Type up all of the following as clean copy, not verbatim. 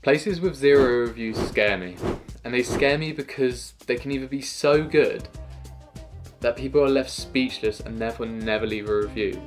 Places with 0 reviews scare me, and they scare me because they can either be so good that people are left speechless and therefore never leave a review,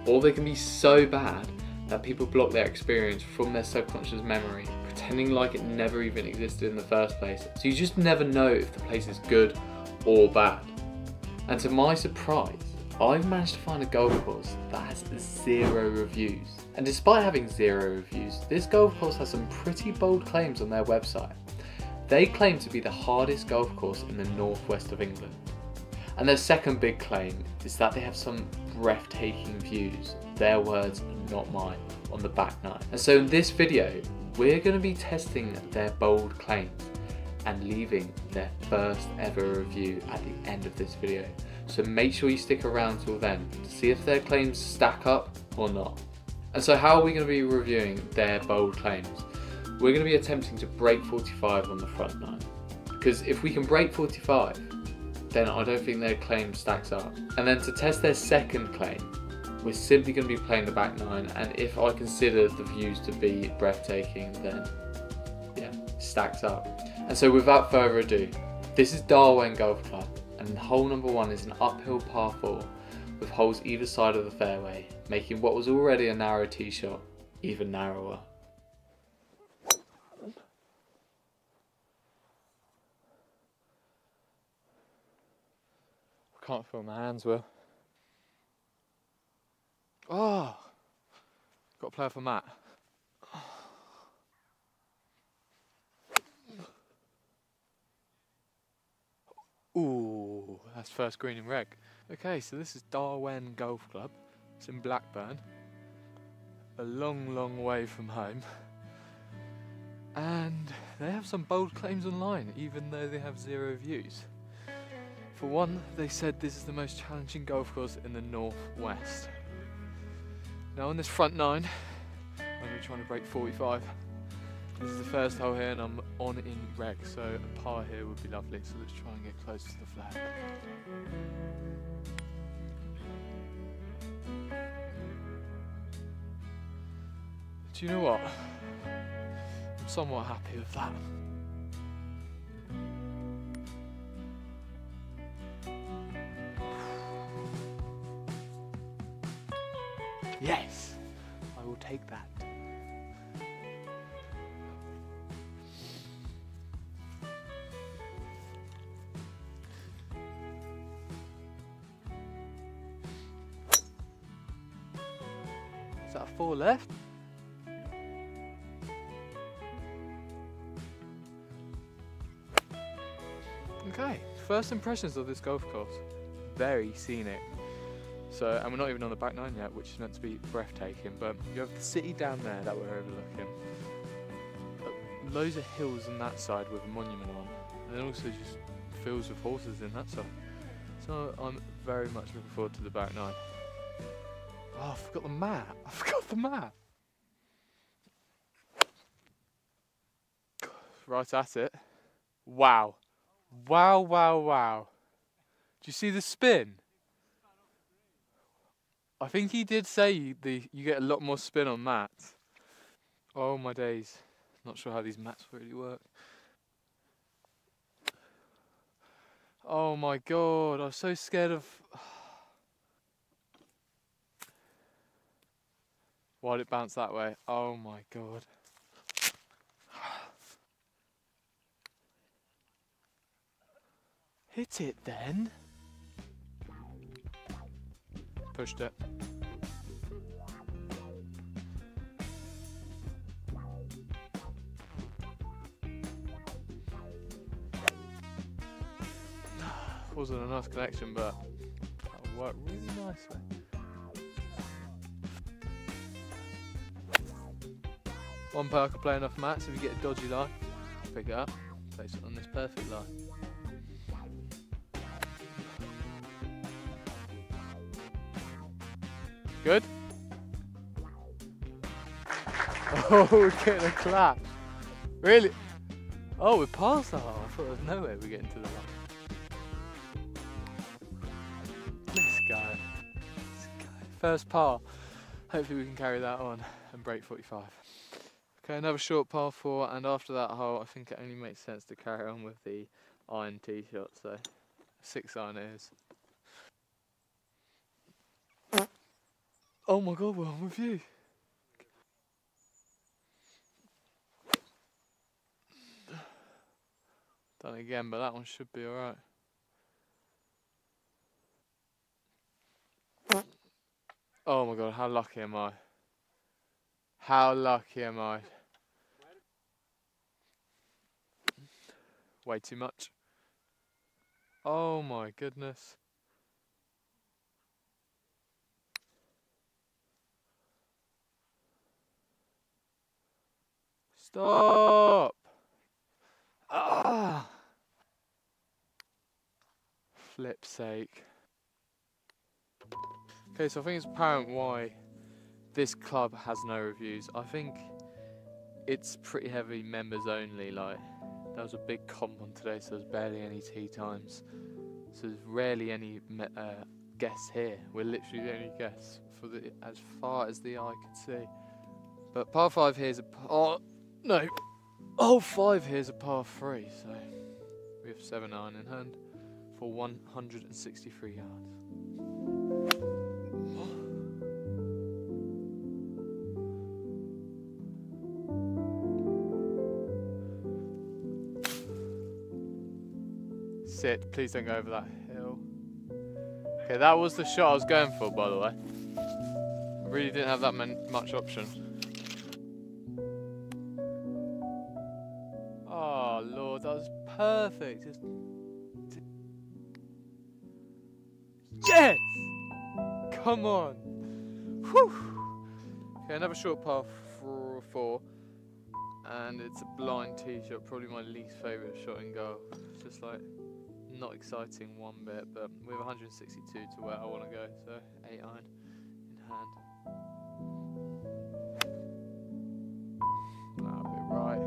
or they can be so bad that people block their experience from their subconscious memory, pretending like it never even existed in the first place, so you just never know if the place is good or bad. And to my surprise, I've managed to find a golf course that has 0 reviews. And despite having 0 reviews, this golf course has some pretty bold claims on their website. They claim to be the hardest golf course in the northwest of England. And their second big claim is that they have some breathtaking views, their words, not mine, on the back nine. And so in this video, we're going to be testing their bold claims and leaving their first ever review at the end of this video. So make sure you stick around till then to see if their claims stack up or not. And so how are we going to be reviewing their bold claims? We're going to be attempting to break 45 on the front nine. Because if we can break 45, then I don't think their claim stacks up. And then to test their second claim, we're simply going to be playing the back nine, and if I consider the views to be breathtaking, then yeah, it stacks up. And so without further ado, this is Darwen Golf Club, and hole number 1 is an uphill par 4 with holes either side of the fairway, making what was already a narrow tee shot even narrower. I can't feel my hands well. Oh, got to play off a mat. Ooh, that's first green in reg. Okay, so this is Darwen Golf Club. It's in Blackburn. A long, long way from home. And they have some bold claims online, even though they have 0 views. For one, they said this is the most challenging golf course in the northwest. Now on this front nine, I'm going to be trying to break 45. This is the first hole here and I'm on in reg, so a par here would be lovely, so let's try and get close to the flag. Do you know what? I'm somewhat happy with that. Yes! I will take that. Is that a 4 left? Okay, first impressions of this golf course. Very scenic. So, and we're not even on the back nine yet, which is meant to be breathtaking, but you have the city down there that we're overlooking. Loads of hills on that side with a monument on, and then also just fields with horses in that side. So I'm very much looking forward to the back nine. Oh, I forgot the mat. I forgot the mat. Right at it. Wow. Wow, wow, wow. Do you see the spin? I think he did say you get a lot more spin on mats. Oh my days. Not sure how these mats really work. Oh my god, I was so scared of... Why'd it bounce that way? Oh my god. Hit it then. Pushed it. Wasn't a nice connection, but that worked really nicely. One perk of playing off mats: if you get a dodgy lie, pick it up, place it on this perfect lie. Good? Oh, we're getting a clap. Really? Oh, we're past the hole. I thought there was no way we're getting to the line. Let's go. Let's go. First par. Hopefully we can carry that on and break 45. Okay, another short par 4, and after that hole, I think it only makes sense to carry on with the iron tee shot, so 6 iron it is. Oh my god, well, I'm with you. Done it again, but that one should be alright. Oh my god, how lucky am I? How lucky am I? Way too much. Oh my goodness. Stop! Ah! Flip's sake. Okay, so I think it's apparent why this club has no reviews. I think it's pretty heavy members only. Like, there was a big comp on today, so there's barely any tee times. So there's rarely any guests here. We're literally the only guests for as far as the eye could see. But par 5 here is a par. No, hole 5 here is a par 3. So we have 7 iron in hand for 163 yards. Sit, please don't go over that hill. Okay, that was the shot I was going for, by the way. I really didn't have that much option. Oh Lord, that was perfect. Yes! Come on! Whew! Okay, another short par 4. And it's a blind tee shot, probably my least favourite shot in golf. It's just like, not exciting one bit, but we have 162 to where I want to go, so 8 iron in hand. That'll be right.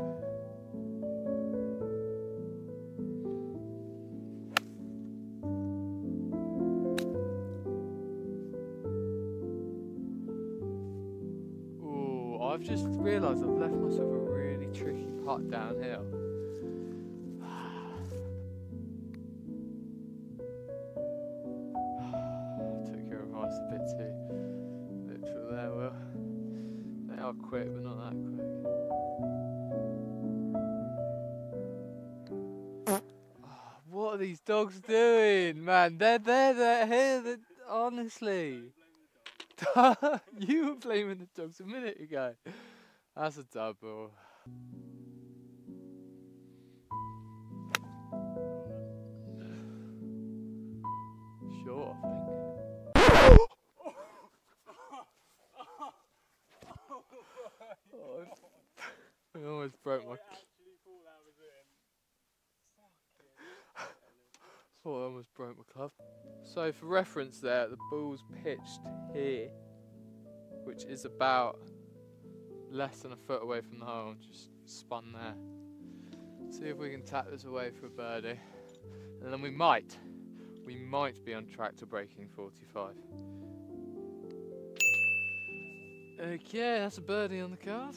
Ooh, I've just realised I've left myself a really tricky putt downhill. A bit too literal there, Will. They are quick, but not that quick. Oh, what are these dogs doing, man? They're here, honestly. You were blaming the dogs a minute ago. That's a double. Sure, I think. I almost broke my. Thought I almost broke my club. So for reference, there the ball's pitched here, which is about less than a foot away from the hole, and just spun there. See if we can tap this away for a birdie, and then we might be on track to breaking 45. Okay, that's a birdie on the card.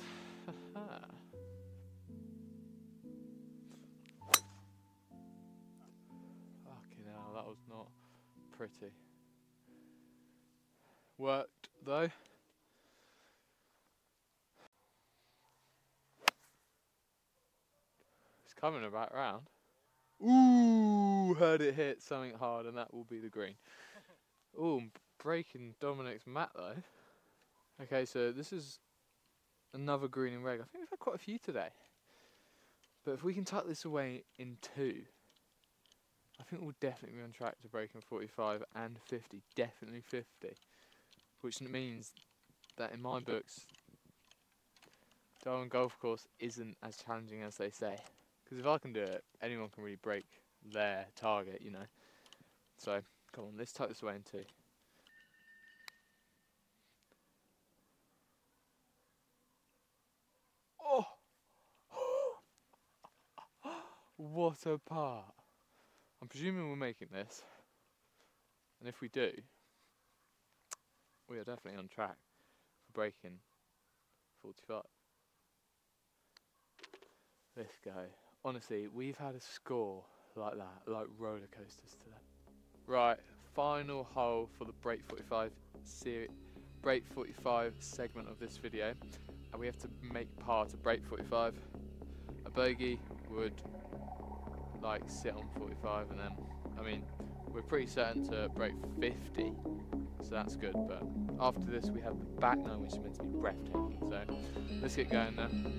Fucking hell, that was not pretty. Worked though. It's coming about round. Ooh, heard it hit something hard, and that will be the green. Ooh, I'm breaking Dominic's mat though. Okay, so this is another green and reg. I think we've had quite a few today. But if we can tuck this away in 2, I think we'll definitely be on track to breaking 45 and 50. Definitely 50. Which means that in my books, Darwin Golf Course isn't as challenging as they say. Because if I can do it, anyone can really break their target, you know. So, come on, let's tuck this away in 2. Oh! What a par. I'm presuming we're making this. And if we do, we are definitely on track for breaking 45. Let's go. Honestly, we've had a score like that, like roller coasters today. Right, final hole for the Break 45 segment of this video, and we have to make par to Break 45. A bogey would like sit on 45, and then, I mean, we're pretty certain to break 50, so that's good. But after this, we have the back nine, which is meant to be breathtaking. So let's get going then.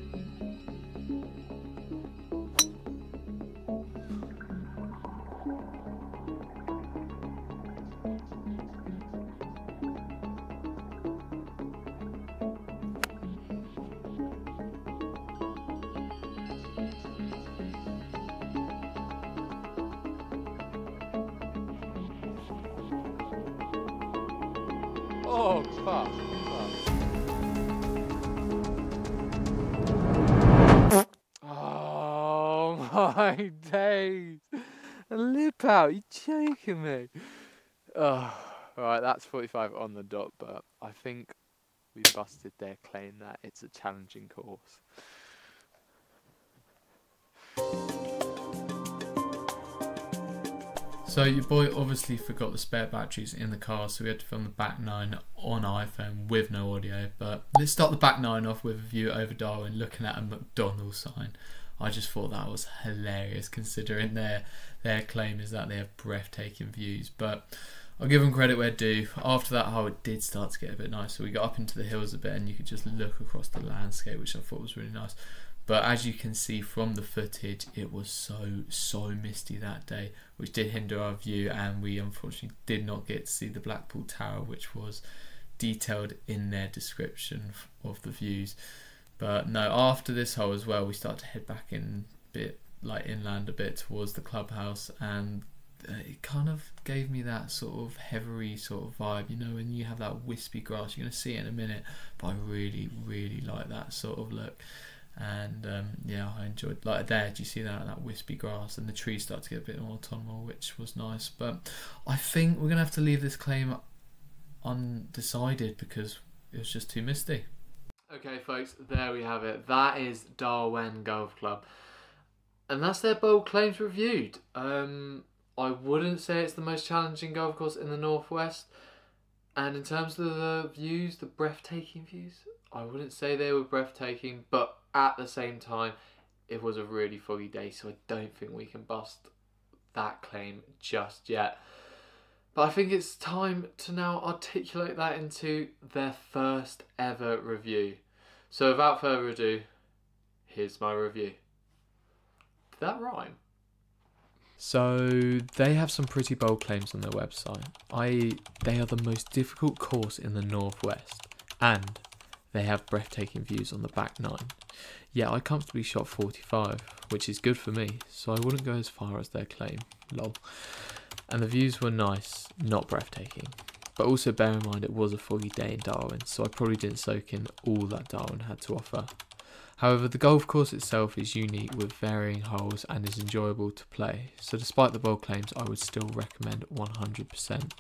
Oh, fuck. Oh, my days. A lip out, you're joking me. Oh, right, that's 45 on the dot, but I think we busted their claim that it's a challenging course. So your boy obviously forgot the spare batteries in the car, so we had to film the back nine on iPhone with no audio. But let's start the back nine off with a view over Darwin looking at a McDonald's sign. I just thought that was hilarious, considering their claim is that they have breathtaking views. But I'll give them credit where due. After that hole, it did start to get a bit nicer. We got up into the hills a bit and you could just look across the landscape, which I thought was really nice. But as you can see from the footage, it was so misty that day, which did hinder our view, and we unfortunately did not get to see the Blackpool Tower, which was detailed in their description of the views. But no, after this hole as well, we started to head back in a bit, like inland a bit towards the clubhouse, and it kind of gave me that sort of heathery sort of vibe, you know, when you have that wispy grass. You're going to see it in a minute, but I really like that sort of look. And yeah, I enjoyed, like there, do you see that wispy grass, and the trees start to get a bit more autumnal, which was nice. But I think we're gonna have to leave this claim undecided because it was just too misty. Okay folks, there we have it. That is Darwen Golf Club, and that's their bold claims reviewed. I wouldn't say it's the most challenging golf course in the Northwest, and in terms of the views, the breathtaking views, I wouldn't say they were breathtaking, but at the same time, it was a really foggy day, so I don't think we can bust that claim just yet. But I think it's time to now articulate that into their first ever review. So without further ado, here's my review. Did that rhyme? So they have some pretty bold claims on their website. They are the most difficult course in the Northwest, and they have breathtaking views on the back nine. Yeah, I comfortably shot 45, which is good for me, so I wouldn't go as far as their claim, lol. And the views were nice, not breathtaking. But also bear in mind it was a foggy day in Darwin, so I probably didn't soak in all that Darwin had to offer. However, the golf course itself is unique with varying holes and is enjoyable to play, so despite the bold claims, I would still recommend 100%.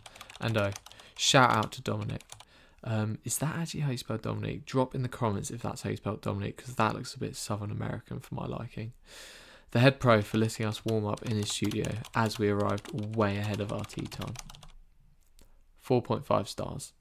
And oh, shout out to Dominic. Is that actually how you spell Dominic? Drop in the comments if that's how you spell Dominic, because that looks a bit Southern American for my liking. The head pro for letting us warm up in his studio as we arrived way ahead of our tee time. 4.5 stars.